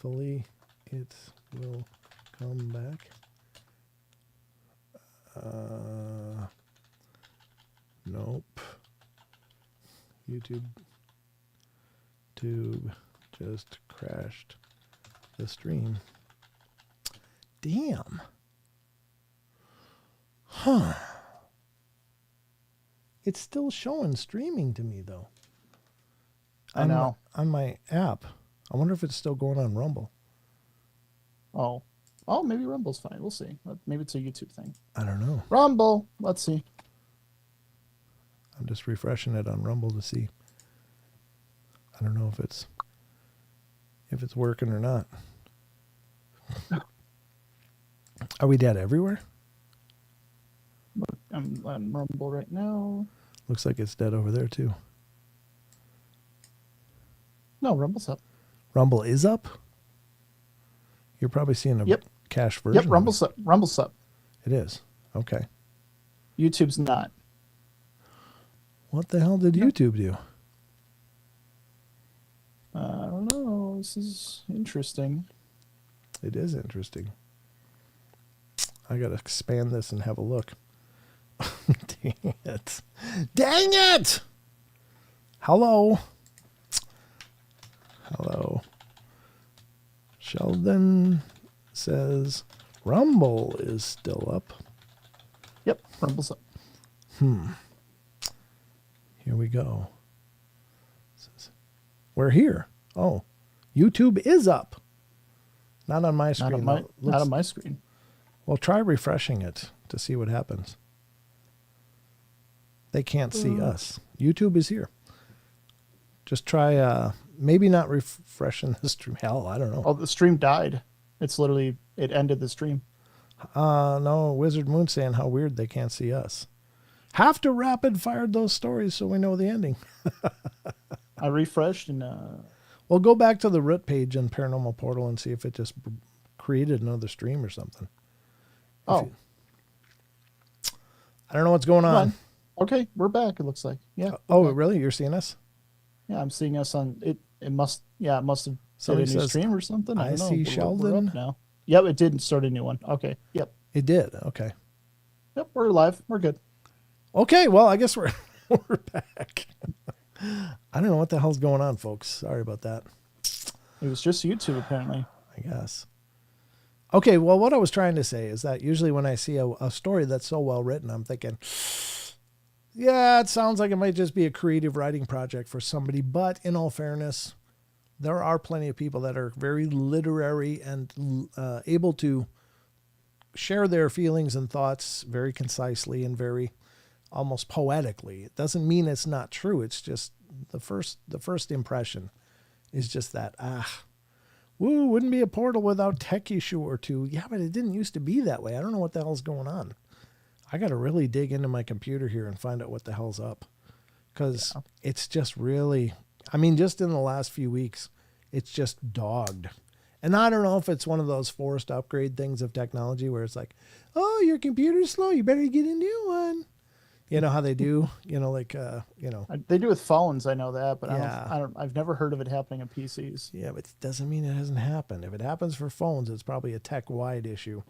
Hopefully it will come back. Nope. YouTube just crashed the stream. Damn. Huh. It's still showing streaming to me, though. I know. On my app. I wonder if it's still going on Rumble. Oh, maybe Rumble's fine. We'll see. Maybe it's a YouTube thing. I don't know. Rumble. Let's see. I'm just refreshing it on Rumble to see. I don't know if it's working or not. Are we dead everywhere? I'm on Rumble right now. Looks like it's dead over there too. No, Rumble's up. Rumble is up? You're probably seeing a cache version. Yep, Rumble's up. Rumble's up. It is. Okay. YouTube's not. What the hell did YouTube do? I don't know. This is interesting. It is interesting. I got to expand this and have a look. Dang it. Dang it! Hello. Hello. Sheldon says Rumble is still up. Yep, Rumble's up. Here we go. We're here. Oh, YouTube is up. Not on my screen. Not on my screen. Well, try refreshing it to see what happens. They can't see us. YouTube is here. Just try, maybe not refreshing the stream. Hell, I don't know. Oh, the stream died. It's literally, it ended the stream. No, Wizard Moon saying how weird they can't see us. Have to rapid fire those stories so we know the ending. I refreshed and... Well, go back to the root page in Paranormal Portal and see if it just created another stream or something. I don't know what's going on. Okay, we're back, it looks like. Yeah. Really? You're seeing us? Yeah, I'm seeing us on... It must have Somebody started a new says, stream or something. I don't know. see Sheldon. We're up now. Yep, it did start a new one. Okay, yep. It did? Okay. Yep, we're live. We're good. Okay, well, I guess we're back. I don't know what the hell's going on, folks. Sorry about that. It was just YouTube, apparently. I guess. Okay, well, what I was trying to say is that usually when I see a story that's so well written, I'm thinking, yeah, it sounds like it might just be a creative writing project for somebody. But in all fairness, there are plenty of people that are very literary and able to share their feelings and thoughts very concisely and very almost poetically. It doesn't mean it's not true. It's just the first impression is just that, wouldn't be a portal without tech issue or two. Yeah, but it didn't used to be that way. I don't know what the hell's going on. I got to really dig into my computer here and find out what the hell's up. Because it's just really, just in the last few weeks, it's just dogged. And I don't know if it's one of those forced upgrade things of technology where it's like, oh, your computer's slow, you better get a new one. You know how they do, They do with phones, I know that, but I've never heard of it happening on PCs. Yeah, but it doesn't mean it hasn't happened. If it happens for phones, it's probably a tech-wide issue.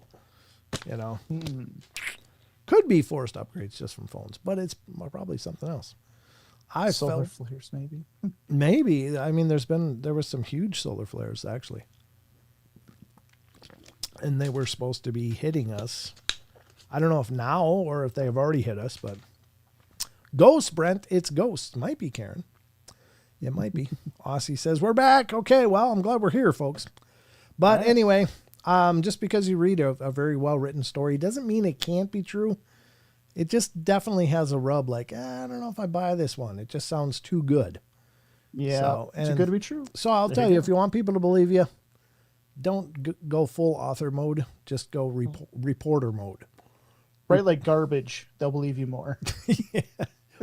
Could be forced upgrades just from phones, but it's probably something else. Solar flares, maybe. Maybe. There was some huge solar flares, actually. And they were supposed to be hitting us. I don't know if now or if they have already hit us, but Ghost, Brent, it's Ghost. Might be Karen. It might be. Aussie says, we're back. Okay, well, I'm glad we're here, folks. But anyway, just because you read a very well-written story doesn't mean it can't be true. It just definitely has a rub like, I don't know if I buy this one. It just sounds too good. Yeah, it's too good to be true. So I'll tell you, if you want people to believe you, don't go full author mode. Just go reporter mode. Right, like garbage. They'll believe you more. Yeah.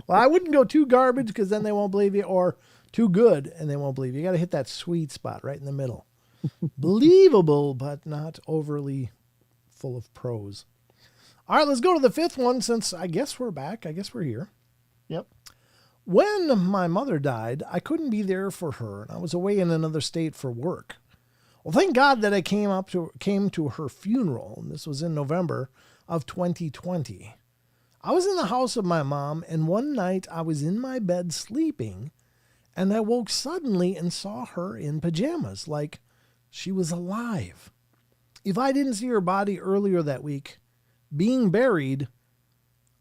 Well, I wouldn't go too garbage because then they won't believe you, or too good and they won't believe you. You got to hit that sweet spot right in the middle. Believable, but not overly full of prose. All right, let's go to the fifth one since I guess we're back. I guess we're here. Yep. When my mother died, I couldn't be there for her, and I was away in another state for work. Well, thank God that I came to her funeral, and this was in November of 2020. I was in the house of my mom, and one night I was in my bed sleeping, and I woke suddenly and saw her in pajamas, like she was alive. If I didn't see her body earlier that week, being buried,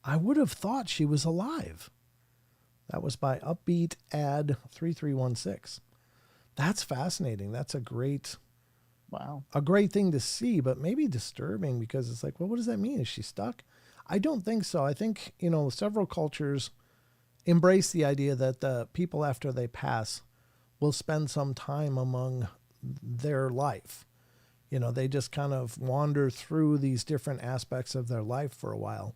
I would have thought she was alive. That was by Upbeat Ad 3316. That's fascinating. That's a great thing to see, but maybe disturbing, because it's like, well, what does that mean? Is she stuck? I don't think so. I think, several cultures embrace the idea that the people after they pass will spend some time among their life. They just kind of wander through these different aspects of their life for a while.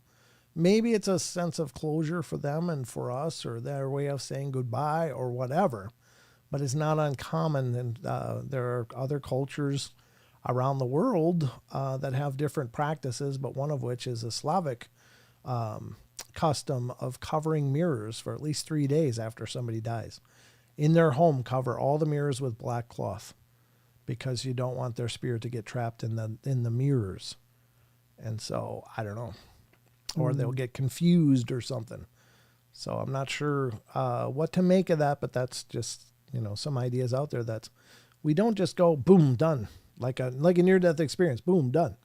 Maybe it's a sense of closure for them and for us, or their way of saying goodbye or whatever, but it's not uncommon. And there are other cultures around the world that have different practices, but one of which is a Slavic custom of covering mirrors for at least 3 days after somebody dies. In their home, cover all the mirrors with black cloth, because you don't want their spirit to get trapped in the mirrors. And so, I don't know. Or they'll get confused or something. So I'm not sure what to make of that, but that's just, some ideas out there that we don't just go, boom, done. Like a near-death experience, boom, done.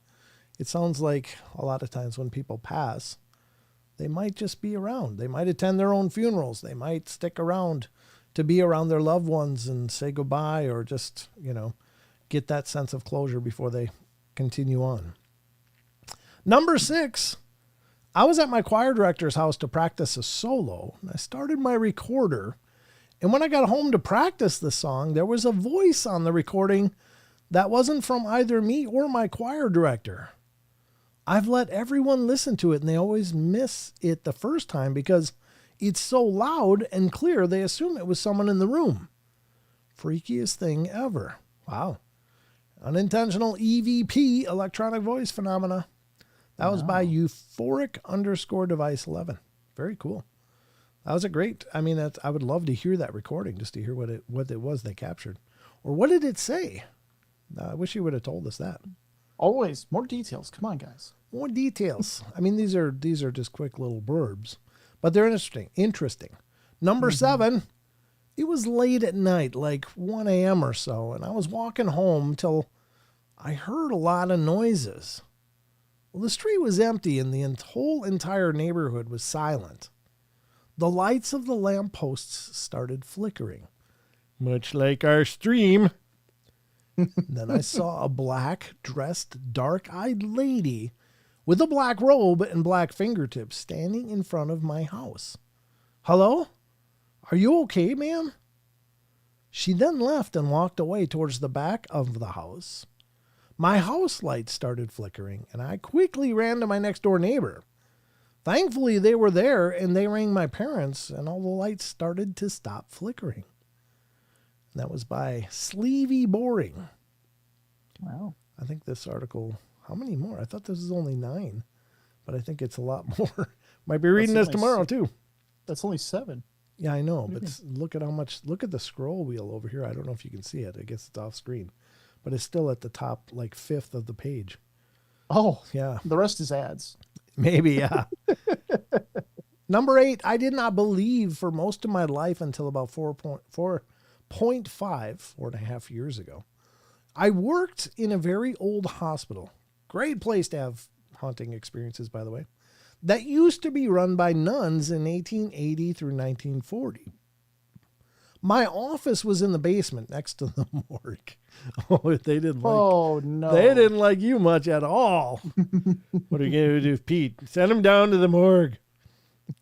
It sounds like a lot of times when people pass, they might just be around. They might attend their own funerals. They might stick around to be around their loved ones and say goodbye, or just, get that sense of closure before they continue on. Number 6, I was at my choir director's house to practice a solo, and I started my recorder. And when I got home to practice the song, there was a voice on the recording that wasn't from either me or my choir director. I've let everyone listen to it, and they always miss it the first time because it's so loud and clear, they assume it was someone in the room. Freakiest thing ever. Wow. Unintentional EVP, electronic voice phenomena. That was by euphoric_device 11. Very cool. That was a great, I would love to hear that recording, just to hear what it was they captured. Or what did it say? I wish you would have told us that. Always more details. Come on, guys. More details. These are just quick little blurbs, but they're interesting. Number 7, it was late at night, like 1 a.m. or so, and I was walking home till I heard a lot of noises. Well, the street was empty and the whole entire neighborhood was silent. The lights of the lampposts started flickering, much like our stream. Then I saw a black-dressed, dark-eyed lady with a black robe and black fingertips standing in front of my house. Hello? Are you okay, ma'am? She then left and walked away towards the back of the house. My house lights started flickering, and I quickly ran to my next-door neighbor. Thankfully, they were there, and they rang my parents, and all the lights started to stop flickering. And that was by Sleevey Boring. Wow. I think this article, how many more? I thought this was only 9, but I think it's a lot more. Might be reading this tomorrow, too. That's only 7. Yeah, I know, but look at the scroll wheel over here. I don't know if you can see it. I guess it's off screen, but it's still at the top, like 5th of the page. Oh, yeah. The rest is ads. Maybe, yeah. Number 8, I did not believe for most of my life until about 4.5 years ago. I worked in a very old hospital. Great place to have haunting experiences, by the way. That used to be run by nuns in 1880 through 1940. My office was in the basement next to the morgue. Oh, they didn't like you much at all. What are you going to do, Pete? Send him down to the morgue.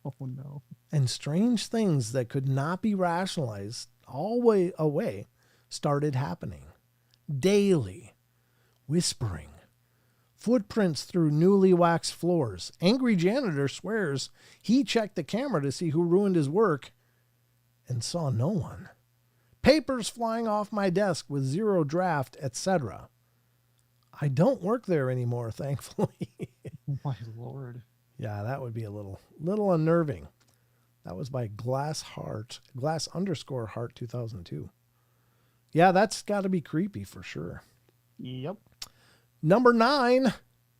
Oh, no. And strange things that could not be rationalized all the way away started happening. Daily. Whispering. Footprints through newly waxed floors. Angry janitor swears he checked the camera to see who ruined his work and saw no one. Papers flying off my desk with zero draft, etc. I don't work there anymore, thankfully. My Lord. Yeah, that would be a little unnerving. That was by Glass_Heart 2002. Yeah, that's got to be creepy for sure. Yep. Number 9,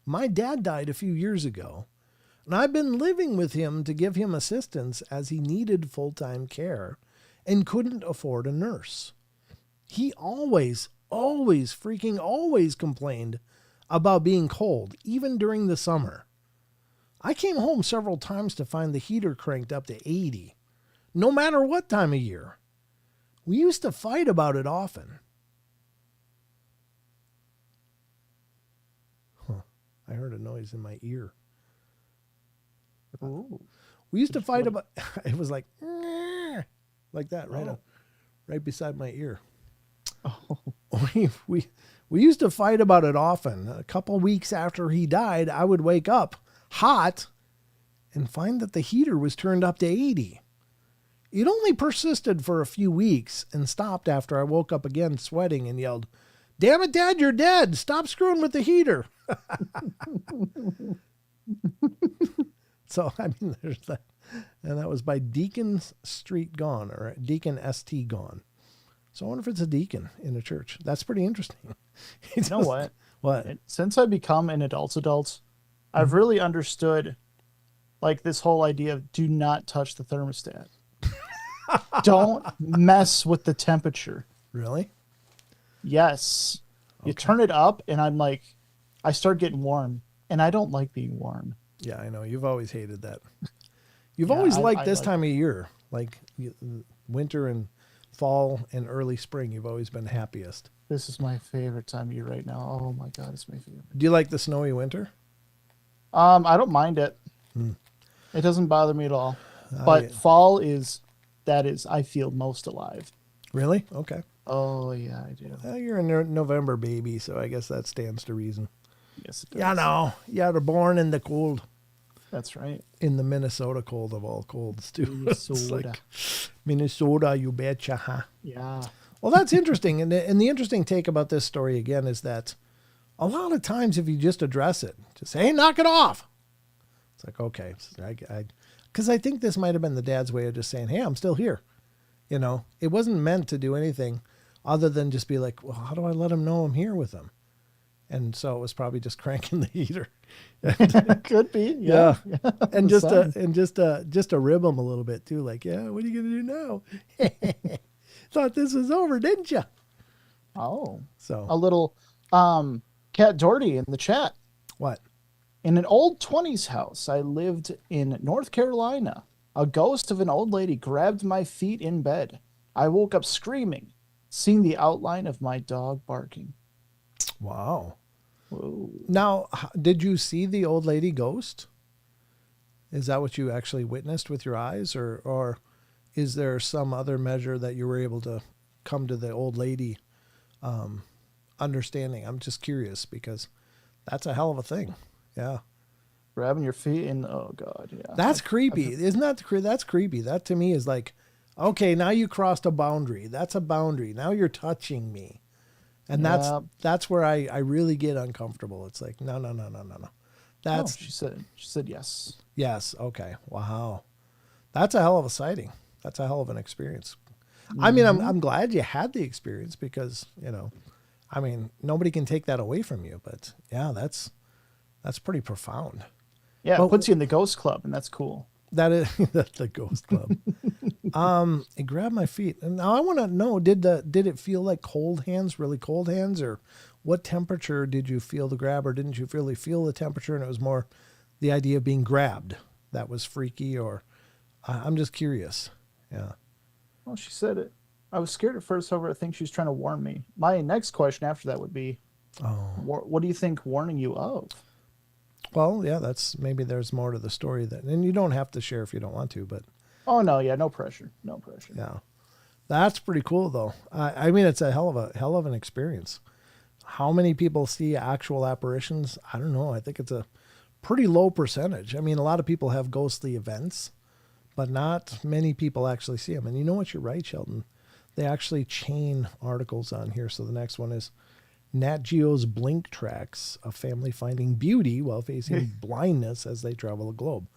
my dad died a few years ago, and I've been living with him to give him assistance as he needed full-time care and couldn't afford a nurse. He always complained about being cold, even during the summer. I came home several times to find the heater cranked up to 80, no matter what time of year. We used to fight about it often. I heard a noise in my ear. Ooh. We used to fight about, it was like that, right beside my ear. Oh. We used to fight about it often. A couple weeks after he died, I would wake up hot and find that the heater was turned up to 80. It only persisted for a few weeks and stopped after I woke up again sweating and yelled, "Damn it, Dad, you're dead. Stop screwing with the heater." So, I mean, there's that. And that was by Deacon Street Gone, or Deacon ST Gone. So I wonder if it's a deacon in a church. That's pretty interesting. You know what? What? Since I become an adult, I've really understood like this whole idea of do not touch the thermostat. Don't mess with the temperature. Really? Yes. Okay. You turn it up and I'm like, I start getting warm and I don't like being warm. Yeah, I know. You've always hated that. You've always liked this time of year, like winter and fall and early spring. You've always been happiest. This is my favorite time of year right now. Oh my God, it's my favorite. Do you like the snowy winter? I don't mind it. It doesn't bother me at all. But fall I feel most alive. Really? Okay. Oh yeah, I do. Well, you're a November baby, so I guess that stands to reason. Yes, it does. Yeah, no. Yeah, they're born in the cold. That's right. In the Minnesota cold of all colds, too. Minnesota. Like, Minnesota, you betcha, huh? Yeah. Well, that's interesting. And the interesting take about this story, again, is that a lot of times if you just address it, just say, hey, knock it off. It's like, okay. Because I think this might have been the dad's way of just saying, hey, I'm still here. You know, it wasn't meant to do anything other than just be like, well, how do I let him know I'm here with him? And so it was probably just cranking the heater. Could be. Yeah. And just to rib him a little bit too. Like, yeah, what are you going to do now? Thought this was over, didn't you? Oh. So a little Cat Doherty in the chat. What? In an old 20s house I lived in North Carolina, a ghost of an old lady grabbed my feet in bed. I woke up screaming, seeing the outline of my dog barking. Wow. Whoa. Now, did you see the old lady ghost? Is that what you actually witnessed with your eyes, or is there some other measure that you were able to come to the old lady understanding? I'm just curious because that's a hell of a thing. Yeah. Grabbing your feet and oh God. Yeah. That's creepy. Isn't that that's creepy? That to me is like, okay, now you crossed a boundary. That's a boundary. Now you're touching me. And that's where I really get uncomfortable. It's like, no. That's she said yes. Yes. Okay. Wow. That's a hell of a sighting. That's a hell of an experience. Mm-hmm. I mean, I'm glad you had the experience because, you know, I mean, nobody can take that away from you, but yeah, that's pretty profound. Yeah. It puts you in the ghost club and that's cool. That is that's the ghost club. It grabbed my feet. And now I want to know, did it feel like cold hands, really cold hands, or what temperature did you feel the grab, or didn't you really feel the temperature and it was more the idea of being grabbed that was freaky, or I'm just curious. Yeah. Well, she said it. I was scared at first, however, I think she was trying to warn me. My next question after that would be, what do you think warning you of? Well, yeah, maybe there's more to the story and you don't have to share if you don't want to, but. Oh no, yeah, no pressure. Yeah. That's pretty cool though. I mean, it's a hell of an experience. How many people see actual apparitions? I don't know. I think it's a pretty low percentage. I mean, a lot of people have ghostly events, but not many people actually see them. And you know what? You're right, Sheldon. They actually chain articles on here. So the next one is Nat Geo's Blink tracks a family finding beauty while facing blindness as they travel the globe.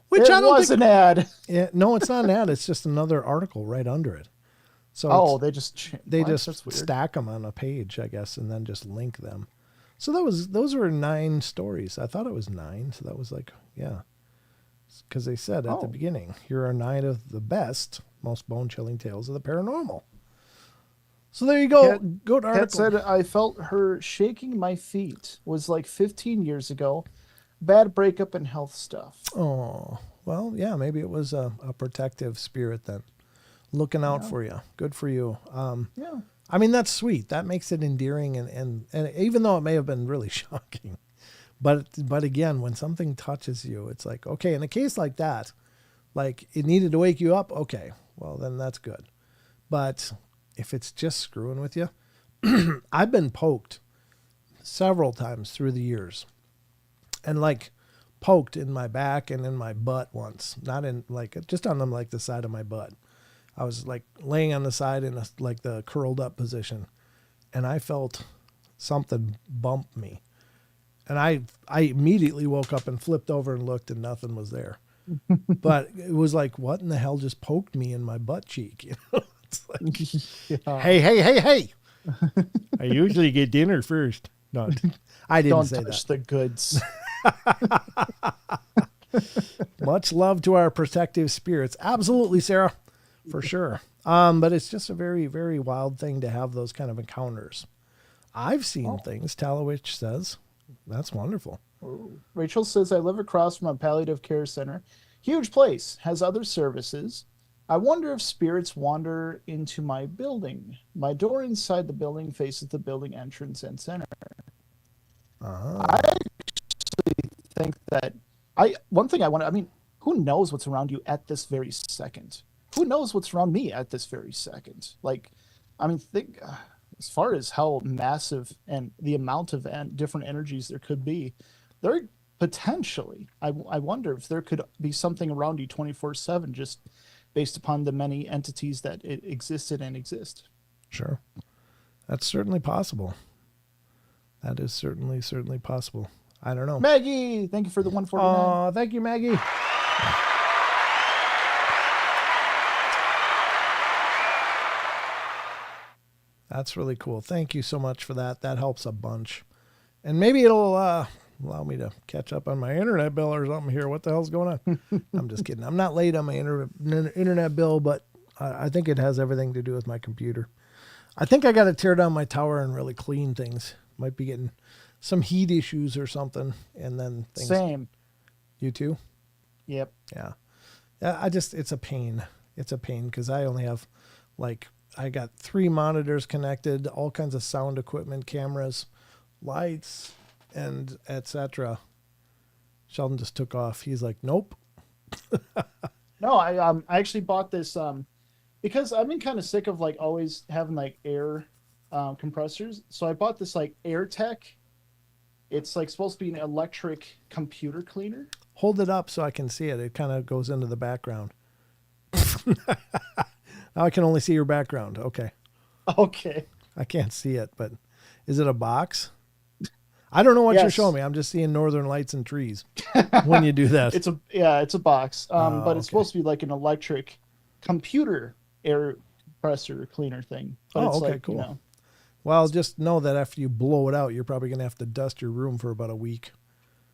Which I don't think an ad. Yeah, no, it's not an ad. It's just another article right under it. So Oh, they just they what? just That's weird. stack them on a page, I guess, and then just link them. So those were 9 stories. I thought it was 9, so that was like, yeah, because they said at the Oh, beginning, here are 9 of the best, most bone-chilling tales of the paranormal. So there you go. Kat, Go to Kat article. said I felt her shaking my feet was like 15 years ago. Bad breakup and health stuff. Oh, well, yeah, maybe it was a protective spirit then, looking out Yeah, for you. Good for you. yeah. I mean, that's sweet. That makes it endearing, and even though it may have been really shocking, but again, when something touches you, it's like, okay, in a case like that, like it needed to wake you up. Okay, well then that's good. But if it's just screwing with you, I've been poked several times through the years, and like poked in my back and in my butt once, not in like just on them like the side of my butt. I was like laying on the side in like the curled up position, and I felt something bump me, and I immediately woke up and flipped over and looked, and nothing was there. But it was like, what in the hell just poked me in my butt cheek? You know, it's like, Yeah. hey! I usually get dinner first. No, I didn't Don't say touch that. the goods. Much love to our protective spirits. Absolutely, Sarah, for sure. But it's just a very, very wild thing to have those kind of encounters. I've seen Oh. things, Talowich says. That's wonderful. Oh. Rachel says I live across from a palliative care center. Huge place, has other services. I wonder if spirits wander into my building. My door inside the building faces the building entrance and center. Ah, I think that I one thing I want to, I mean, who knows what's around you at this very second? Who knows what's around me at this very second? Like, I mean, think as far as how massive and the amount of different energies there could be, there potentially, I wonder if there could be something around you 24/7 just based upon the many entities that it existed and exist. sure. That's certainly possible. That is certainly possible. I don't know. Maggie, thank you for the 149. Oh, thank you, Maggie. That's really cool. Thank you so much for that. That helps a bunch. And maybe it'll allow me to catch up on my internet bill or something here. What the hell's going on? I'm just kidding. I'm not late on my internet bill, but I think it has everything to do with my computer. I think I got to tear down my tower and really clean things. Might be getting some heat issues or something. And then things. Same. You too? Yep. Yeah. Yeah, it's a pain. It's a pain because I only have I got 3 monitors connected, all kinds of sound equipment, cameras, lights, and etc. Sheldon just took off. He's like, nope. No, I actually bought this because I've been kind of sick of like always having like air compressors. So I bought this like Air Tech. It's like supposed to be an electric computer cleaner. Hold it up so I can see it. It kind of goes into the background. Now I can only see your background. Okay. Okay. I can't see it, but is it a box? I don't know what you're Yes. showing me. I'm just seeing northern lights and trees when you do that. It's a box. But it's Okay. supposed to be like an electric computer air compressor cleaner thing. But Oh, it's okay, like, cool. you know, Well, just know that after you blow it out, you're probably going to have to dust your room for about a week.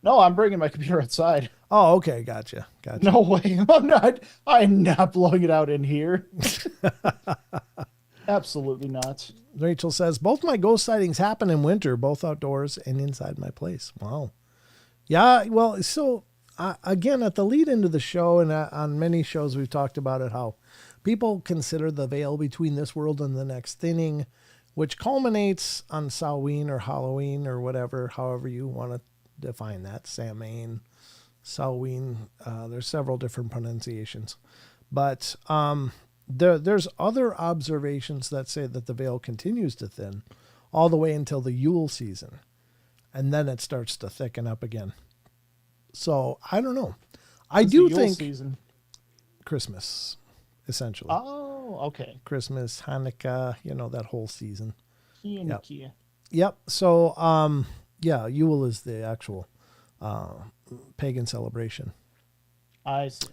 no, I'm bringing my computer outside. Oh, okay. Gotcha. No way. I'm not blowing it out in here. Absolutely not. Rachel says, both my ghost sightings happen in winter, both outdoors and inside my place. Wow. Yeah. Well, so again, at the lead into the show and on many shows, we've talked about it, how people consider the veil between this world and the next thinning, which culminates on Samhain or Halloween or whatever, however you want to define that. Samhain, Samhain. There's several different pronunciations. But there's other observations that say that the veil continues to thin all the way until the Yule season. And then it starts to thicken up again. So I don't know. I It's do the Yule think season. Christmas, essentially. Oh, okay. Christmas, Hanukkah, that whole season. Kia. Yep. So, yeah, Yule is the actual pagan celebration. I see.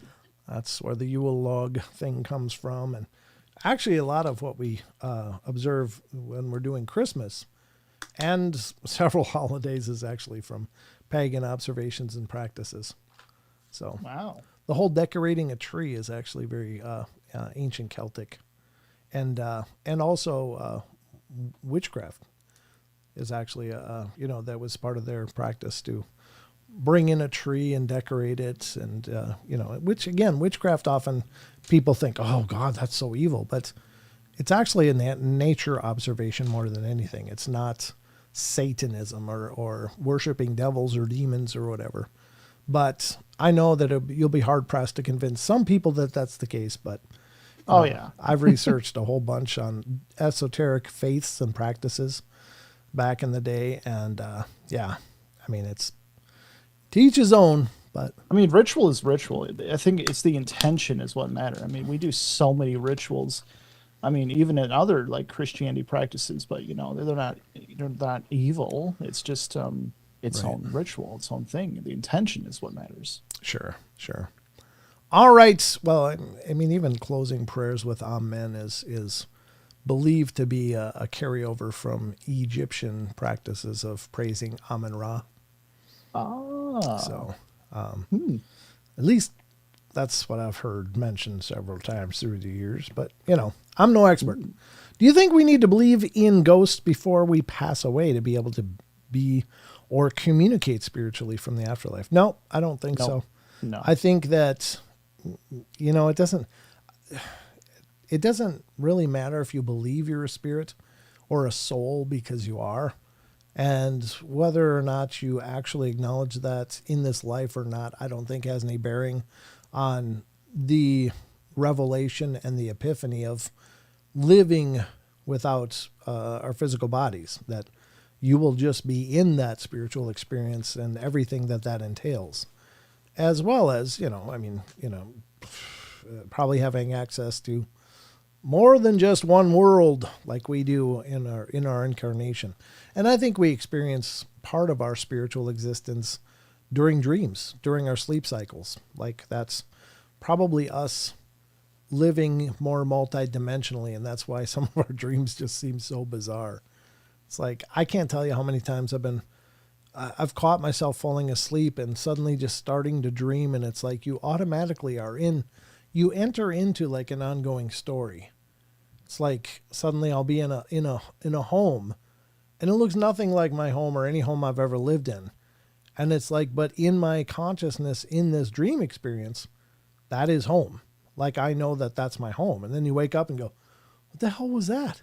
That's where the Yule log thing comes from. And actually a lot of what we observe when we're doing Christmas and several holidays is actually from pagan observations and practices. So Wow. the whole decorating a tree is actually very ancient Celtic, and also witchcraft is actually that was part of their practice to bring in a tree and decorate it, and which again, witchcraft often people think, oh God, that's so evil, but it's actually a nature observation more than anything. It's not Satanism or worshiping devils or demons or whatever. But I know that you'll be hard pressed to convince some people that that's the case. But Yeah. I've researched a whole bunch on esoteric faiths and practices back in the day, and I mean, it's to each his own. But I mean, ritual is ritual. I think it's the intention is what matters. I mean, we do so many rituals. I mean, even in other like Christianity practices, but they're not evil. It's just its Right. own ritual, its own thing. The intention is what matters. sure. All right. Well, I mean, even closing prayers with Amen is believed to be a carryover from Egyptian practices of praising Amen Ra. Ah. So, at least that's what I've heard mentioned several times through the years. But, I'm no expert. Do you think we need to believe in ghosts before we pass away to be able to be or communicate spiritually from the afterlife? No, I don't think so. No. I think that, it doesn't really matter if you believe you're a spirit or a soul, because you are. And whether or not you actually acknowledge that in this life or not, I don't think has any bearing on the revelation and the epiphany of living without our physical bodies, that you will just be in that spiritual experience and everything that entails, as well as, probably having access to more than just one world like we do in our incarnation. And I think we experience part of our spiritual existence during dreams, during our sleep cycles. Like that's probably us living more multidimensionally, and that's why some of our dreams just seem so bizarre. It's like I can't tell you how many times I've caught myself falling asleep and suddenly just starting to dream, and it's like you automatically you enter into like an ongoing story. It's like suddenly I'll be in a home, and it looks nothing like my home or any home I've ever lived in. And it's like, but in my consciousness in this dream experience, that is home. Like I know that that's my home. And then you wake up and go, what the hell was that?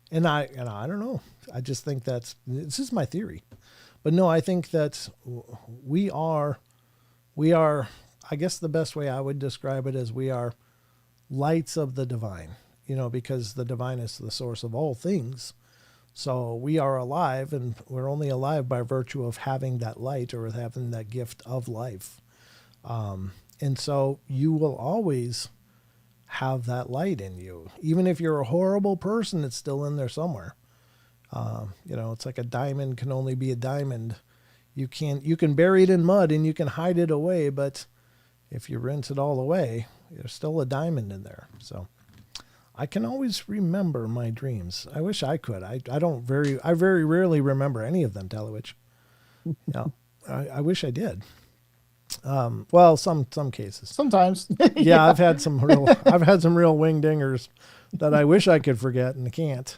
And I don't know. I just think this is my theory. But no, I think that we are, I guess the best way I would describe it is we are lights of the divine, because the divine is the source of all things. So we are alive, and we're only alive by virtue of having that light or having that gift of life. And so you will always have that light in you. Even if you're a horrible person, it's still in there somewhere. It's like a diamond can only be a diamond. You can bury it in mud and you can hide it away, but if you rinse it all away, there's still a diamond in there. So I can always remember my dreams. I wish I could. I very rarely remember any of them, Telewich. Yeah. I wish I did. Well, some cases. Sometimes. Yeah, I've had some real wing dingers that I wish I could forget and can't.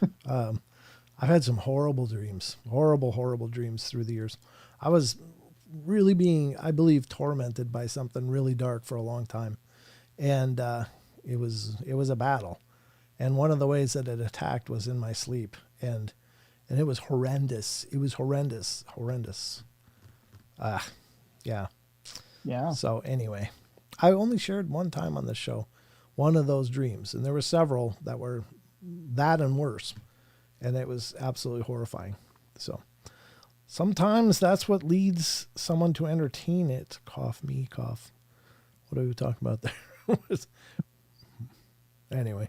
I've had some horrible dreams, horrible dreams through the years. I was really being, I believe, tormented by something really dark for a long time, and it was a battle. And one of the ways that it attacked was in my sleep, and it was horrendous. It was horrendous. Yeah. Yeah. So anyway, I only shared one time on this show one of those dreams, and there were several that were that and worse, and it was absolutely horrifying. So sometimes that's what leads someone to entertain it. Cough me, cough. What are we talking about there? Anyway,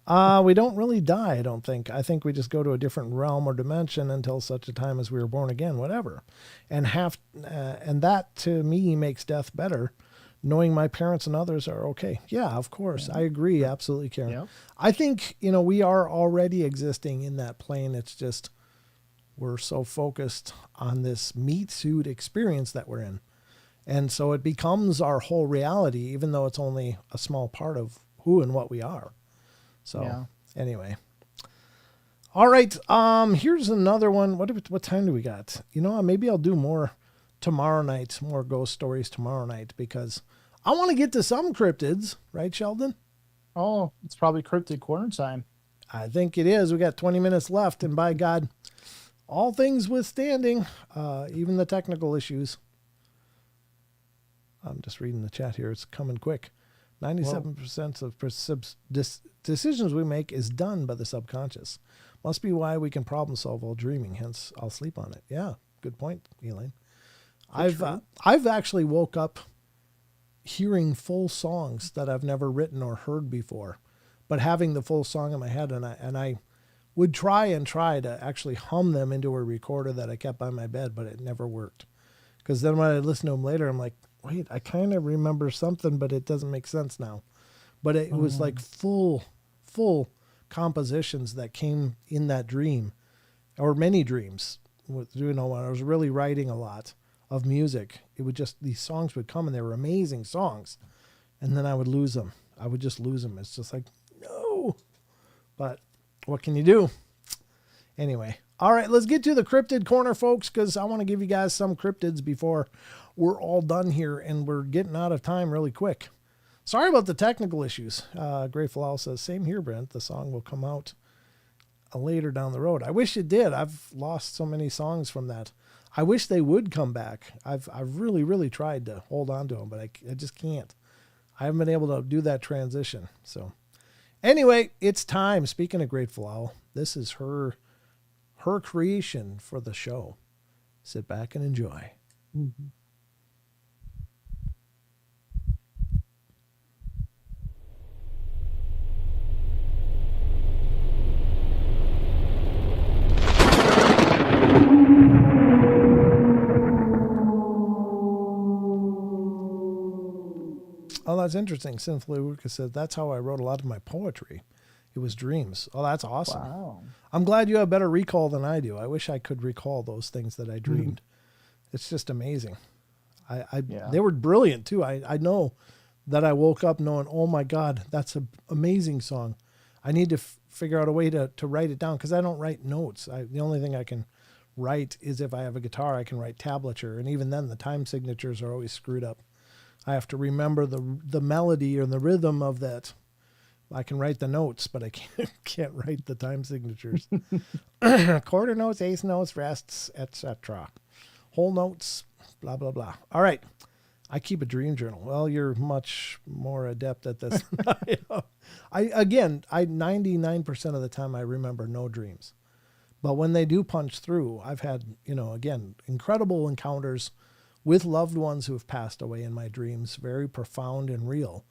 we don't really die, I don't think. I think we just go to a different realm or dimension until such a time as we were born again, whatever. And that to me makes death better, knowing my parents and others are okay. Yeah, of course. I agree. Absolutely, Karen. Yeah. I think, we are already existing in that plane. It's just we're so focused on this meat suit experience that we're in. And so it becomes our whole reality, even though it's only a small part of who and what we are. So anyway. All right. Here's another one. What time do we got? Maybe I'll do more tomorrow night, more ghost stories tomorrow night, because I want to get to some cryptids, right, Sheldon? Oh, it's probably cryptid corner time. I think it is. We got 20 minutes left, and by God, all things withstanding, even the technical issues. I'm just reading the chat here. It's coming quick. 97% of decisions we make is done by the subconscious. Must be why we can problem solve while dreaming. Hence, I'll sleep on it. Yeah, good point, Elaine. I've actually woke up hearing full songs that I've never written or heard before, but having the full song in my head, and I would try to actually hum them into a recorder that I kept by my bed, but it never worked. Because then when I listen to them later, I'm like, wait, I kind of remember something, but it doesn't make sense now. But it was like full compositions that came in that dream, or many dreams. When I was really writing a lot of music, these songs would come and they were amazing songs, and then I would lose them. I would just lose them. It's just like, no. But what can you do? Anyway, all right, let's get to the cryptid corner, folks, because I want to give you guys some cryptids before we're all done here, and we're getting out of time really quick. Sorry about the technical issues. Grateful Owl says, same here, Brent. The song will come out later down the road. I wish it did. I've lost so many songs from that. I wish they would come back. I've really, really tried to hold on to them, but I just can't. I haven't been able to do that transition. So anyway, it's time. Speaking of Grateful Owl, this is her creation for the show. Sit back and enjoy. Mm-hmm. Oh, that's interesting. Cynthia Lucas said, that's how I wrote a lot of my poetry. It was dreams. Oh, that's awesome. Wow. I'm glad you have better recall than I do. I wish I could recall those things that I dreamed. It's just amazing. They were brilliant too. I know that I woke up knowing, oh my God, that's an amazing song. I need to figure out a way to write it down, because I don't write notes. The only thing I can write is if I have a guitar, I can write tablature. And even then the time signatures are always screwed up. I have to remember the melody or the rhythm of that. I can write the notes, but I can't write the time signatures. Quarter notes, eighth notes, rests, etc. Whole notes, blah, blah, blah. All right. I keep a dream journal. Well, you're much more adept at this than I am. I 99% of the time I remember no dreams. But when they do punch through, I've had, again, incredible encounters with loved ones who have passed away in my dreams, very profound and real.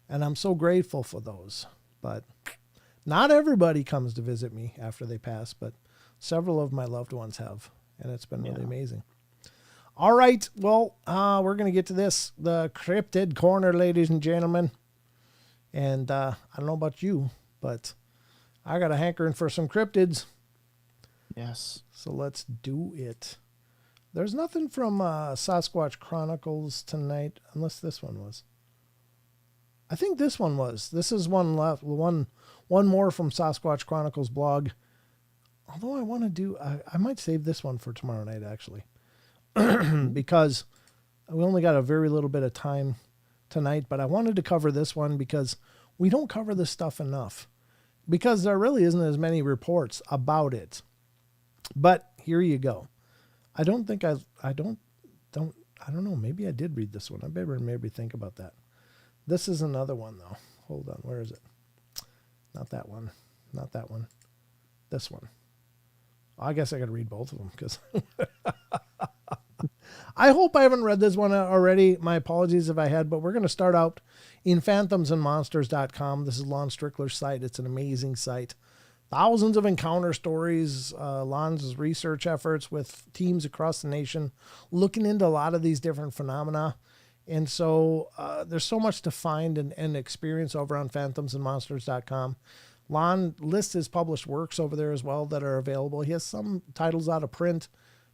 And I'm so grateful for those. But not everybody comes to visit me after they pass, but several of my loved ones have. And it's been really amazing. All right. Well, we're going to get to this, the cryptid corner, ladies and gentlemen. And I don't know about you, but I got a hankering for some cryptids. Yes. So let's do it. There's nothing from Sasquatch Chronicles tonight, unless this one was. I think this one was. This is one left. One more from Sasquatch Chronicles blog. Although I want to do, I might save this one for tomorrow night, actually. Because we only got a very little bit of time tonight, but I wanted to cover this one because we don't cover this stuff enough. Because there really isn't as many reports about it. But here you go. I don't know. Maybe I did read this one. I better maybe think about that. This is another one though. Hold on. Where is it? Not that one. Not that one. This one. I guess I got to read both of them because I hope I haven't read this one already. My apologies if I had, but we're going to start out in phantomsandmonsters.com. This is Lon Strickler's site. It's an amazing site. Thousands of encounter stories, Lon's research efforts with teams across the nation, looking into a lot of these different phenomena. And so there's so much to find and experience over on phantomsandmonsters.com. Lon lists his published works over there as well that are available. He has some titles out of print,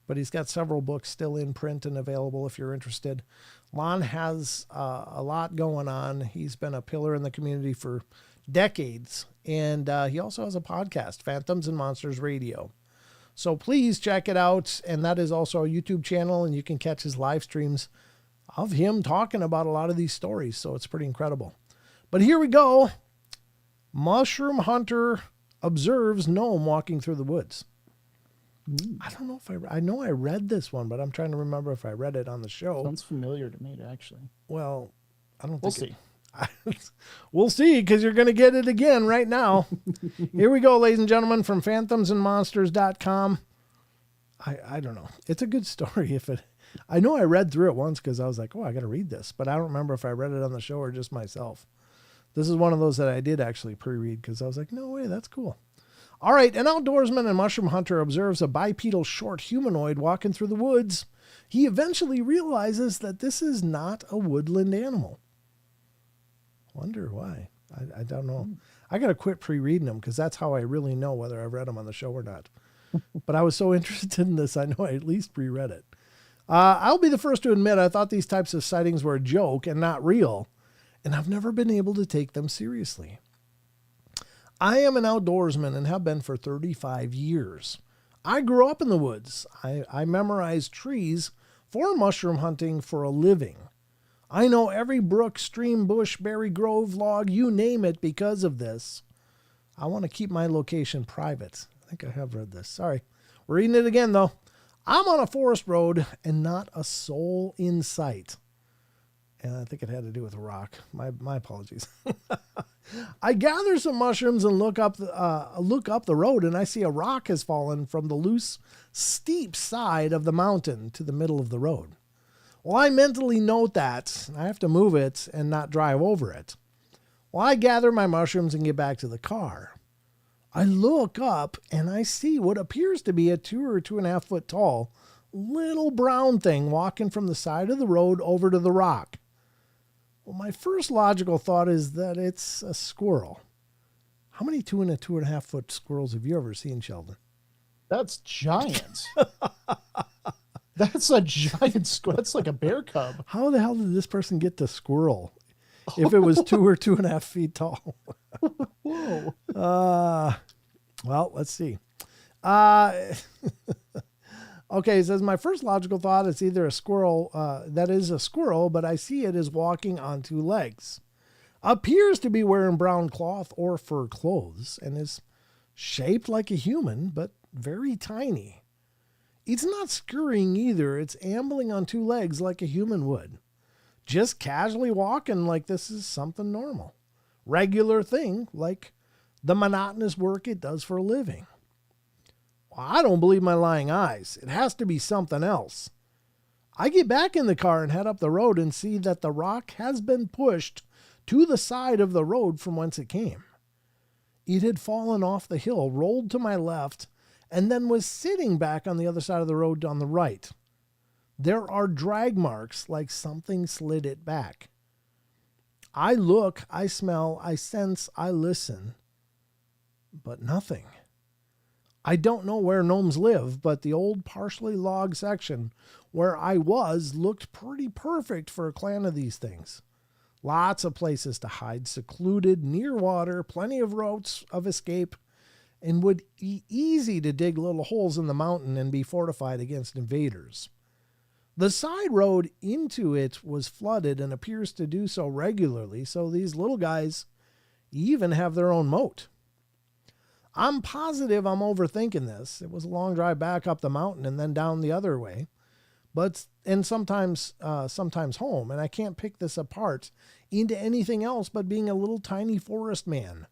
but he's got several books still in print and available if you're interested. Lon has a lot going on. He's been a pillar in the community for decades. And he also has a podcast, Phantoms and Monsters Radio. So please check it out. And that is also a YouTube channel, and you can catch his live streams of him talking about a lot of these stories. So it's pretty incredible. But here we go. Mushroom hunter observes gnome walking through the woods. I don't know if I know I read this one, but I'm trying to remember if I read it on the show. Sounds familiar to me, actually. Well, I don't think we'll see. We'll see, because you're going to get it again right now. Here we go, ladies and gentlemen, from phantomsandmonsters.com. I don't know. It's a good story. I know I read through it once because I was like, oh, I got to read this, but I don't remember if I read it on the show or just myself. This is one of those that I did actually pre-read because I was like, no way, that's cool. All right, an outdoorsman and mushroom hunter observes a bipedal short humanoid walking through the woods. He eventually realizes that this is not a woodland animal. Wonder why. I don't know. I got to quit pre-reading them because that's how I really know whether I've read them on the show or not. But I was so interested in this, I know I at least pre-read it. I'll be the first to admit I thought these types of sightings were a joke and not real, and I've never been able to take them seriously. I am an outdoorsman and have been for 35 years. I grew up in the woods. I memorized trees for mushroom hunting for a living. I know every brook, stream, bush, berry, grove, log, you name it because of this. I want to keep my location private. I think I have read this. Sorry. We're reading it again, though. I'm on a forest road and not a soul in sight. And I think it had to do with a rock. My apologies. I gather some mushrooms and look up the road, and I see a rock has fallen from the loose, steep side of the mountain to the middle of the road. Well, I mentally note that I have to move it and not drive over it. Well, I gather my mushrooms and get back to the car. I look up and I see what appears to be a 2 or 2.5 foot tall little brown thing walking from the side of the road over to the rock. Well, my first logical thought is that it's a squirrel. How many 2 and 2.5 foot squirrels have you ever seen, Sheldon? That's giant. That's a giant squirrel. That's like a bear cub. How the hell did this person get to squirrel if it was 2 or 2.5 feet tall? Whoa. Well, let's see. Okay, it says, my first logical thought is either a squirrel, that is a squirrel, but I see it is walking on 2 legs. Appears to be wearing brown cloth or fur clothes and is shaped like a human, but very tiny. It's not scurrying either. It's ambling on 2 legs like a human would. Just casually walking like this is something normal. Regular thing, like the monotonous work it does for a living. Well, I don't believe my lying eyes. It has to be something else. I get back in the car and head up the road and see that the rock has been pushed to the side of the road from whence it came. It had fallen off the hill, rolled to my left, and then was sitting back on the other side of the road on the right. There are drag marks like something slid it back. I look, I smell, I sense, I listen, but nothing. I don't know where gnomes live, but the old partially logged section where I was looked pretty perfect for a clan of these things. Lots of places to hide, secluded, near water, plenty of routes of escape, and would be easy to dig little holes in the mountain and be fortified against invaders. The side road into it was flooded and appears to do so regularly, so these little guys even have their own moat. I'm positive I'm overthinking this. It was a long drive back up the mountain and then down the other way, and sometimes home, and I can't pick this apart into anything else but being a little tiny forest man.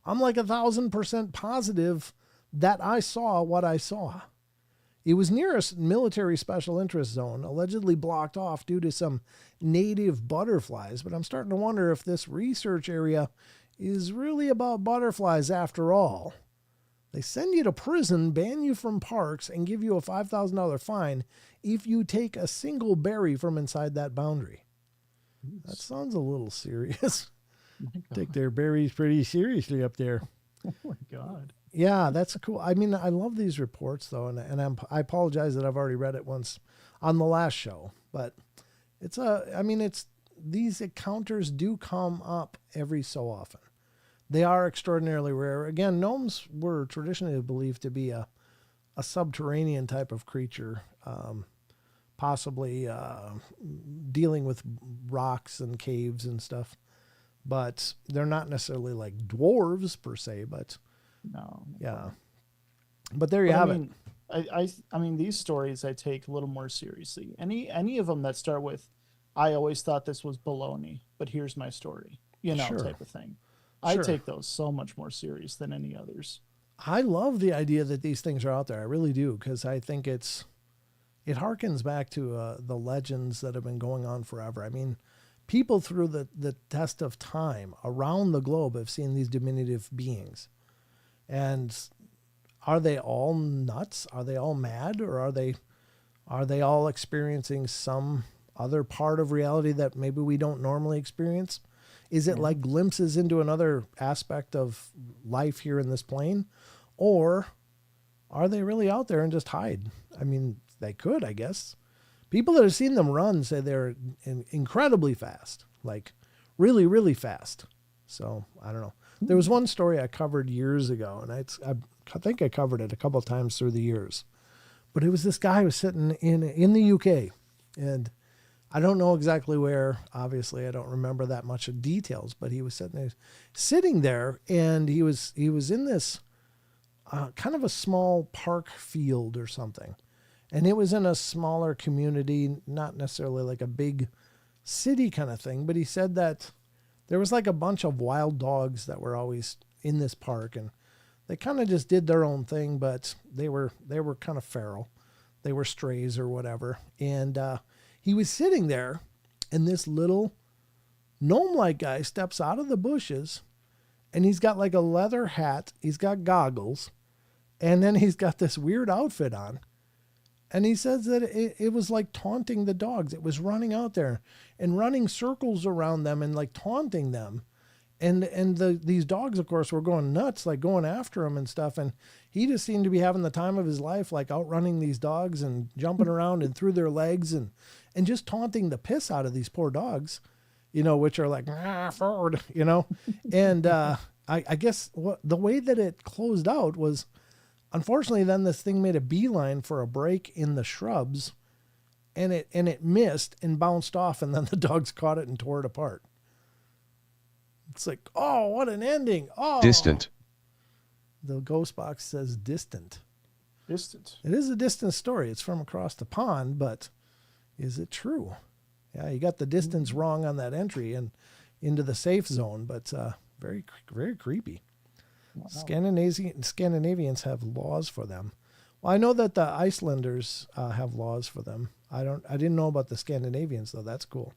I'm like 1,000% positive that I saw what I saw. It was near a military special interest zone, allegedly blocked off due to some native butterflies, but I'm starting to wonder if this research area is really about butterflies after all. They send you to prison, ban you from parks, and give you a $5,000 fine if you take a single berry from inside that boundary. That Jeez. sounds a little serious. My Take God. their berries pretty seriously up there. Oh my God. Yeah, that's cool. I mean, I love these reports though, and I apologize that I've already read it once on the last show, but I mean, it's these encounters do come up every so often. They are extraordinarily rare. Again, gnomes were traditionally believed to be a subterranean type of creature, possibly dealing with rocks and caves and stuff. But they're not necessarily like dwarves per se, but No. yeah. But there you But I have it. mean, I mean these stories I take a little more seriously. Any of them that start with, I always thought this was baloney, but here's my story, Sure, type of thing. I sure. take those so much more serious than any others. I love the idea that these things are out there. I really do, because I think it harkens back to the legends that have been going on forever. I mean, people through the test of time around the globe have seen these diminutive beings. And are they all nuts? Are they all mad? Or are they all experiencing some other part of reality that maybe we don't normally experience? Is it Yeah. like glimpses into another aspect of life here in this plane? Or are they really out there and just hide? I mean, they could, I guess. People that have seen them run say they're incredibly fast, like really, really fast. So I don't know. There was one story I covered years ago, and I think I covered it a couple of times through the years. But it was this guy who was sitting in the UK, and I don't know exactly where. Obviously, I don't remember that much of details. But he was sitting there, and he was in this kind of a small park field or something, and it was in a smaller community, not necessarily like a big city kind of thing. But he said that there was like a bunch of wild dogs that were always in this park, and they kind of just did their own thing, but they were kind of feral. They were strays or whatever. And he was sitting there, and this little gnome-like guy steps out of the bushes, and he's got like a leather hat. He's got goggles, and then he's got this weird outfit on. And he says that it was like taunting the dogs. It was running out there and running circles around them and like taunting them. And these dogs, of course, were going nuts, like going after him and stuff. And he just seemed to be having the time of his life, like outrunning these dogs and jumping around and through their legs and just taunting the piss out of these poor dogs, which are like, forward, And I guess the way that it closed out was, unfortunately, then this thing made a beeline for a break in the shrubs, and it missed and bounced off, and then the dogs caught it and tore it apart. It's like, oh, what an ending! Oh, Distant. The ghost box says distant. Distant. It is a distant story. It's from across the pond, but is it true? Yeah, you got the distance wrong on that entry and into the safe zone, but very, very creepy. Wow. Scandinavians have laws for them. Well, I know that the Icelanders have laws for them. I didn't know about the Scandinavians though. That's cool.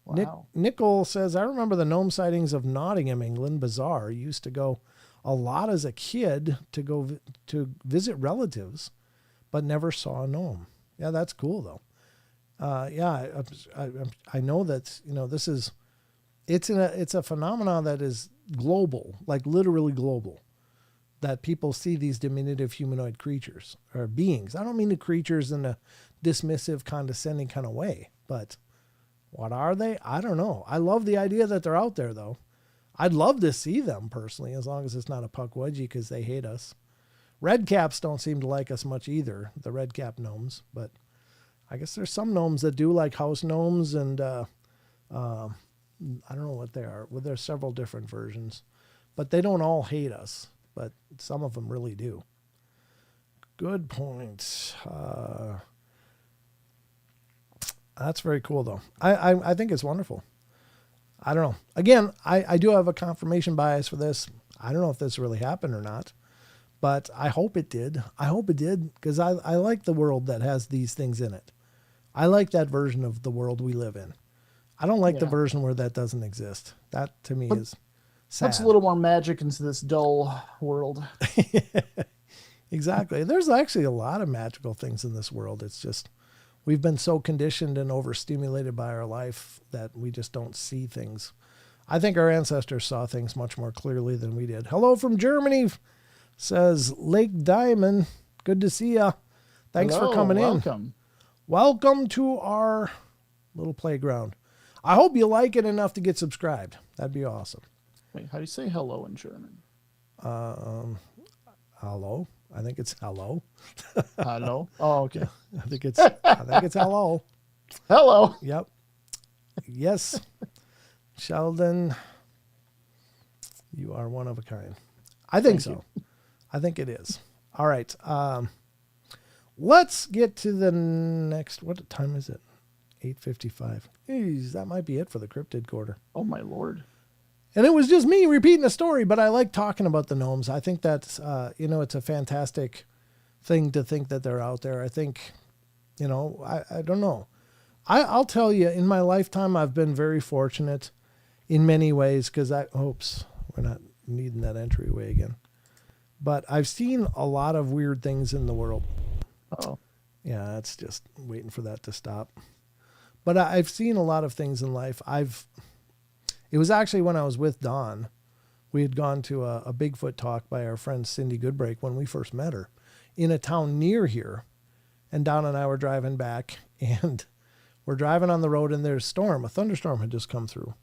Wow. Nickel says, I remember the gnome sightings of Nottingham, England. Bizarre. Used to go a lot as a kid to go to visit relatives, but never saw a gnome. Yeah, that's cool though. I know that it's a phenomenon that is global, like literally global, that people see these diminutive humanoid creatures or beings. I don't mean the creatures in a dismissive, condescending kind of way, but what are they? I don't know. I love the idea that they're out there, though. I'd love to see them personally, as long as it's not a puckwudgie, because they hate us. Red caps don't seem to like us much either, the red cap gnomes, but I guess there's some gnomes that do like house gnomes, and I don't know what they are. Well, there's several different versions, but they don't all hate us, but some of them really do. Good point. That's very cool, though. I think it's wonderful. I don't know. Again, I do have a confirmation bias for this. I don't know if this really happened or not, but I hope it did. I hope it did, because I like the world that has these things in it. I like that version of the world we live in. I don't like the Yeah. version where that doesn't exist. That, to me, is sad. Puts a little more magic into this dull world. Exactly. There's actually a lot of magical things in this world. It's just we've been so conditioned and overstimulated by our life that we just don't see things. I think our ancestors saw things much more clearly than we did. Hello from Germany, says Lake Diamond. Good to see ya. Thanks for coming in. Welcome to our little playground. I hope you like it enough to get subscribed. That'd be awesome. Wait, how do you say hello in German? Hello. I think it's hello. Hello. Oh, okay. I think it's hello. Hello. Yep. Yes. Sheldon, you are one of a kind. I think so. I think it is. All right. Let's get to the next. What time is it? 8:55. Jeez, that might be it for the cryptid quarter. Oh, my Lord. And it was just me repeating a story, but I like talking about the gnomes. I think that's, it's a fantastic thing to think that they're out there. I think, I don't know. I'll tell you, in my lifetime, I've been very fortunate in many ways because oops, we're not needing that entryway again. But I've seen a lot of weird things in the world. Oh. Yeah, it's just waiting for that to stop. But I've seen a lot of things in life. It was actually when I was with Dawn. We had gone to a Bigfoot talk by our friend Cindy Goodbrake when we first met her in a town near here. And Dawn and I were driving back, and we're driving on the road, and there's a storm. A thunderstorm had just come through.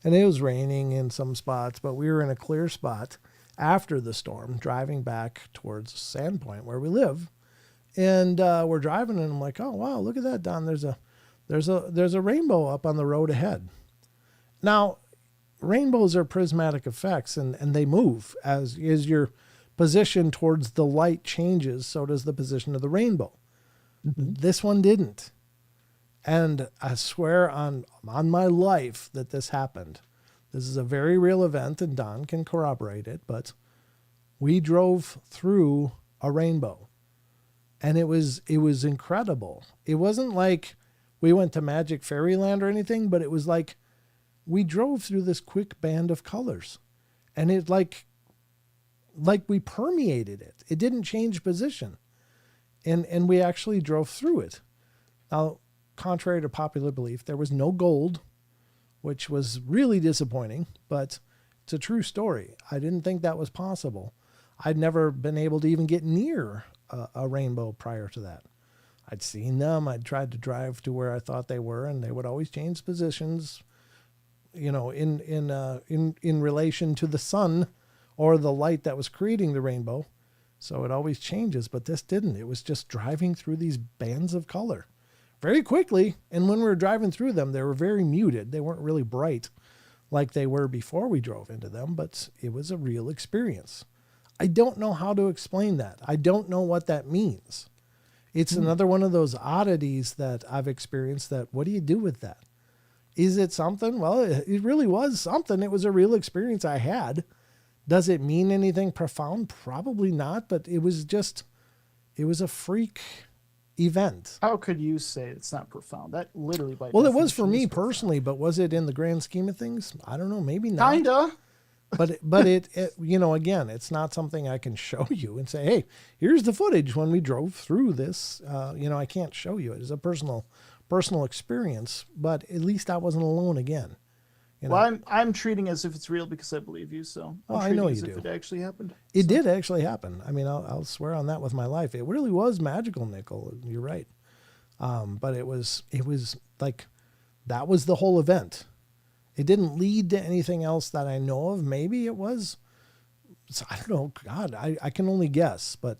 And it was raining in some spots, but we were in a clear spot after the storm, driving back towards Sandpoint where we live. And we're driving, and I'm like, oh, wow, look at that, Dawn. There's a rainbow up on the road ahead. Now, rainbows are prismatic effects, and they move as your position towards the light changes. So does the position of the rainbow. Mm-hmm. This one didn't. And I swear on my life that this happened. This is a very real event, and Don can corroborate it, but we drove through a rainbow, and it was incredible. It wasn't like we went to Magic Fairyland or anything, but it was like we drove through this quick band of colors, and it like we permeated it. It didn't change position, and we actually drove through it. Now, contrary to popular belief, there was no gold, which was really disappointing, but it's a true story. I didn't think that was possible. I'd never been able to even get near a rainbow prior to that. I'd seen them. I'd tried to drive to where I thought they were, and they would always change positions, in relation to the sun or the light that was creating the rainbow. So it always changes, but this didn't. It was just driving through these bands of color very quickly. And when we were driving through them, they were very muted. They weren't really bright like they were before we drove into them, but it was a real experience. I don't know how to explain that. I don't know what that means. It's another one of those oddities that I've experienced that, what do you do with that? Is it something? Well, it really was something. It was a real experience I had. Does it mean anything profound? Probably not, but it was a freak event. How could you say it's not profound? That literally by Well, it was for me personally, but was it in the grand scheme of things? I don't know, maybe not. Kinda. But it again, it's not something I can show you and say, hey, here's the footage when we drove through this. I can't show you it. It's a personal experience, but at least I wasn't alone again. Well, I'm treating as if it's real because I believe you. So I know you do. If it actually happened. It did actually happen. I mean, I'll swear on that with my life. It really was magical, Nickel. You're right. But it was like, that was the whole event. It didn't lead to anything else that I know of. Maybe it was, I don't know. God, I can only guess, but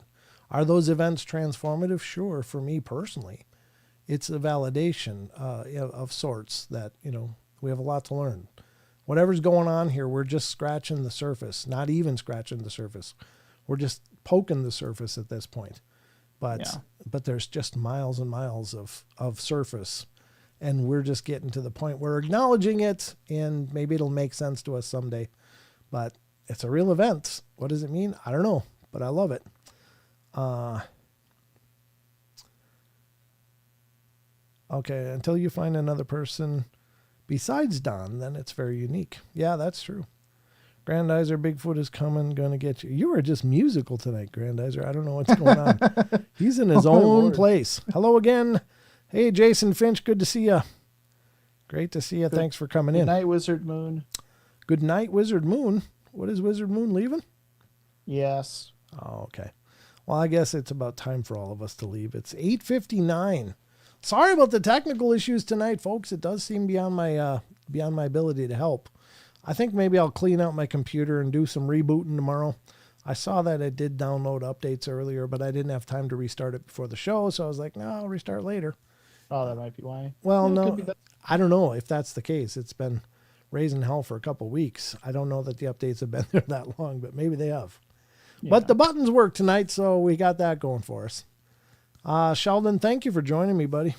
are those events transformative? Sure. For me personally, it's a validation of sorts that, we have a lot to learn. Whatever's going on here, we're just scratching the surface, not even scratching the surface. We're just poking the surface at this point. But there's just miles and miles of surface, and we're just getting to the point where we're acknowledging it, and maybe it'll make sense to us someday. But it's a real event. What does it mean? I don't know, but I love it. Okay, until you find another person besides Don, then it's very unique. Yeah, that's true. Grandizer, Bigfoot is coming, gonna get you. You are just musical tonight, Grandizer. I don't know what's going on. He's in his own place. Hello again. Hey, Jason Finch, good to see you. Great to see you. Thanks for coming in. Good night, Wizard Moon. Good night, Wizard Moon. What is Wizard Moon leaving? Yes. Oh, okay. Well, I guess it's about time for all of us to leave. It's 8:59. Sorry about the technical issues tonight, folks. It does seem beyond my ability to help. I think maybe I'll clean out my computer and do some rebooting tomorrow. I saw that it did download updates earlier, but I didn't have time to restart it before the show, so I was like, no, I'll restart later. Oh, that might be why. Well, Yeah, no, I don't know if that's the case. It's been raising hell for a couple of weeks. I don't know that the updates have been there that long, but maybe they have. Yeah. But the buttons work tonight, so we got that going for us. Sheldon, thank you for joining me, buddy.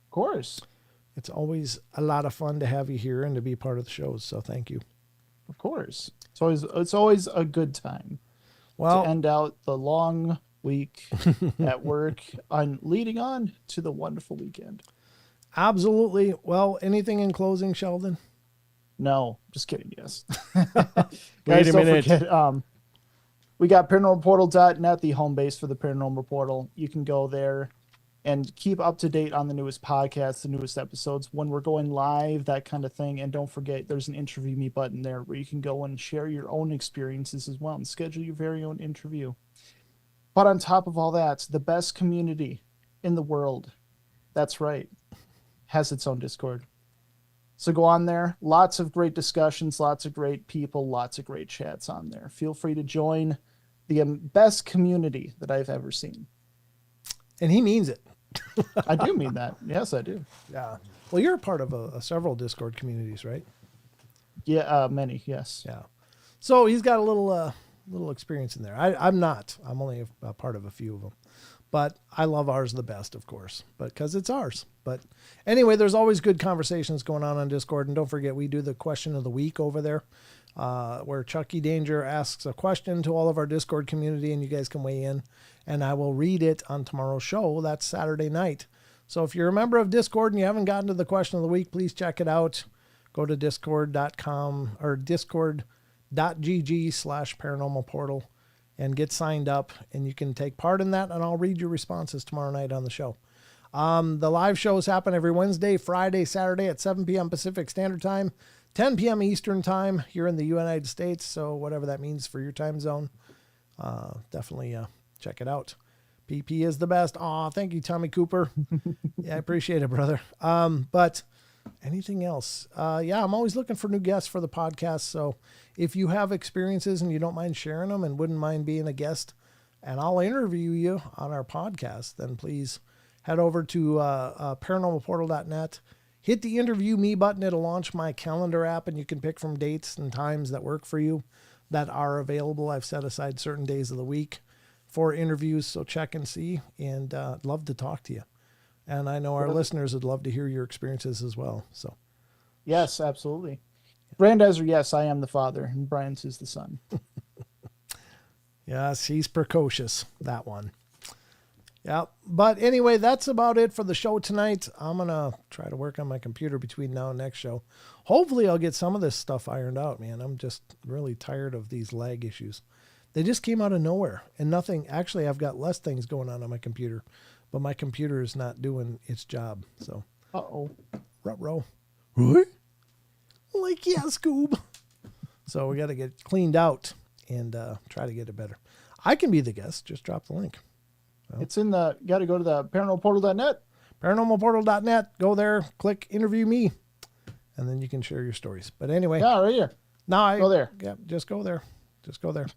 Of course. It's always a lot of fun to have you here and to be part of the shows, so thank you. Of course. It's always a good time to end out the long week at work on leading on to the wonderful weekend. Absolutely. Well, anything in closing, Sheldon? No, just kidding. Yes. Wait a minute. Don't forget, we got paranormalportal.net, the home base for the Paranormal Portal. You can go there and keep up to date on the newest podcasts, the newest episodes, when we're going live, that kind of thing. And don't forget, there's an interview me button there where you can go and share your own experiences as well and schedule your very own interview. But on top of all that, the best community in the world, that's right, has its own Discord. So go on there. Lots of great discussions, lots of great people, lots of great chats on there. Feel free to join the best community that I've ever seen. And he means it. I do mean that. Yes, I do. Yeah. Well, you're a part of several Discord communities, right? Yeah, many, yes. Yeah. So he's got a little experience in there. I'm not. I'm only a part of a few of them. But I love ours the best, of course, because it's ours. But anyway, there's always good conversations going on Discord. And don't forget, we do the question of the week over there, where Chucky Danger asks a question to all of our Discord community, and you guys can weigh in. And I will read it on tomorrow's show. That's Saturday night. So if you're a member of Discord and you haven't gotten to the question of the week, please check it out. Go to discord.com or discord.gg/paranormalportal. And get signed up, and you can take part in that, and I'll read your responses tomorrow night on the show. The live shows happen every Wednesday, Friday, Saturday at 7 p.m. Pacific Standard Time, 10 p.m. Eastern Time here in the United States, so whatever that means for your time zone, definitely check it out. PP is the best. Aw, thank you, Tommy Cooper. Yeah, I appreciate it, brother. But anything else? Yeah, I'm always looking for new guests for the podcast, so if you have experiences and you don't mind sharing them and wouldn't mind being a guest, and I'll interview you on our podcast, then please head over to paranormalportal.net. Hit the interview me button. It'll launch my calendar app, and you can pick from dates and times that work for you that are available. I've set aside certain days of the week for interviews, so check and see, and I'd love to talk to you. And I know our listeners would love to hear your experiences as well. So, yes, absolutely. Grandizer, yes, I am the father, and Brian's is the son. Yes, he's precocious, that one. Yeah, but anyway, that's about it for the show tonight. I'm going to try to work on my computer between now and next show. Hopefully I'll get some of this stuff ironed out, man. I'm just really tired of these lag issues. They just came out of nowhere, and nothing. Actually, I've got less things going on my computer, but my computer is not doing its job. So, ruh-roh. What? Like, yeah, Scoob. So we got to get cleaned out and try to get it better. I can be the guest. Just drop the link. Well, it's in the, got to go to the paranormalportal.net. Paranormalportal.net. Go there, click interview me, and then you can share your stories. But anyway. Yeah, right here. Go there. Yeah, just go there. Just go there.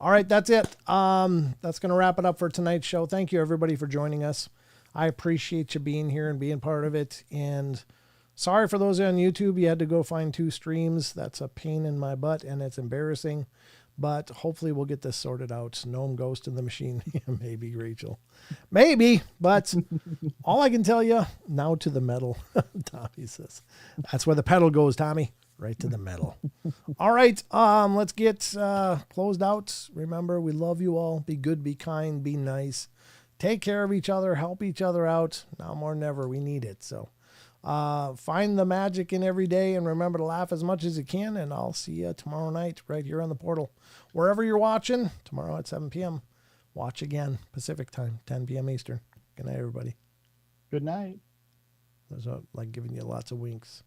All right, that's it. That's going to wrap it up for tonight's show. Thank you, everybody, for joining us. I appreciate you being here and being part of it. And sorry for those on YouTube. You had to go find 2 streams. That's a pain in my butt, and it's embarrassing. But hopefully we'll get this sorted out. Gnome Ghost in the Machine. Maybe, Rachel. Maybe. But all I can tell you, now to the metal. Tommy says. That's where the pedal goes, Tommy. Right to the metal. All right. Let's get closed out. Remember, we love you all. Be good, be kind, be nice. Take care of each other. Help each other out. Now more than ever, we need it. So find the magic in every day, and remember to laugh as much as you can. And I'll see you tomorrow night right here on the portal. Wherever you're watching, tomorrow at 7 p.m. Watch again, Pacific time, 10 p.m. Eastern. Good night, everybody. Good night. There's like giving you lots of winks.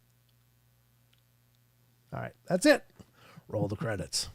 All right, that's it. Roll the credits.